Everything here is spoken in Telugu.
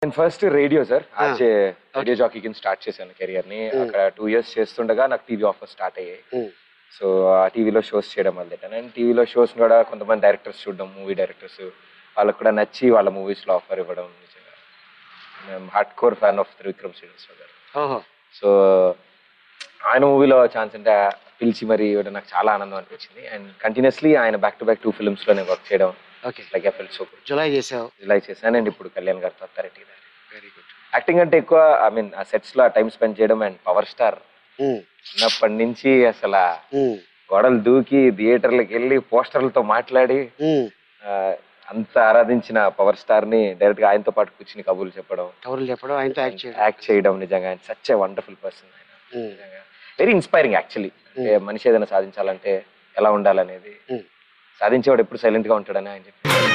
నేను first radio sir radio jockey కింద స్టార్ట్ చేశాను కెరియర్ ని. అక్కడ 2 years చేస్తుండగా నాకు టీవీ ఆఫర్ స్టార్ట్ అయ్యాయి. సో ఆ టీవీలో షోస్ చేయడం మొదలెట్టాను. అండ్ టీవీలో షోస్ కూడా కొంతమంది డైరెక్టర్స్ చూడడం, మూవీ డైరెక్టర్స్ వాళ్ళకు కూడా నచ్చి వాళ్ళ మూవీస్ లో ఆఫర్ ఇవ్వడం. నిజంగా మేము hard core fan of Trivikram Srinivasarao garu. So ఆయన మూవీలో ఛాన్స్ అంటే పిలిచి మరి ఇవ్వడం నాకు చాలా ఆనందం అనిపించింది. అండ్ కంటిన్యూస్లీ ఆయన బ్యాక్ టు బ్యాక్ 2 films లో నేను వర్క్ చేయడం. Like I felt so good. July చేశాను అండ్ ఇప్పుడు కళ్యాణ్ గారితో అత్తారింటికి దారి. Very good. యాక్టింగ్ అంటే ఎక్కువ ఐ మీన్ ఆ సెట్స్ లో టైం స్పెండ్ చేయడం. అండ్ పవర్ స్టార్ చిన్నప్పటి నుంచి అసలు గోడలు దూకి థియేటర్లకు వెళ్ళి పోస్టర్లతో మాట్లాడి అంత ఆరాధించిన పవర్ స్టార్ ని డైరెక్ట్ గా ఆయనతో పాటు కూర్చుని కబుర్లు చెప్పడం, ఆయనతో యాక్ట్ చేయడం. నిజంగా ఆయన సచ్ ఏ వండర్ఫుల్ పర్సన్. ఆయన నిజంగా వెరీ ఇన్స్పైరింగ్ యాక్చువల్లీ. అంటే మనిషి ఏదైనా సాధించాలంటే ఎలా ఉండాలనేది, సాధించేవాడు ఎప్పుడు సైలెంట్ గా ఉంటాడని ఆయన చెప్పారు.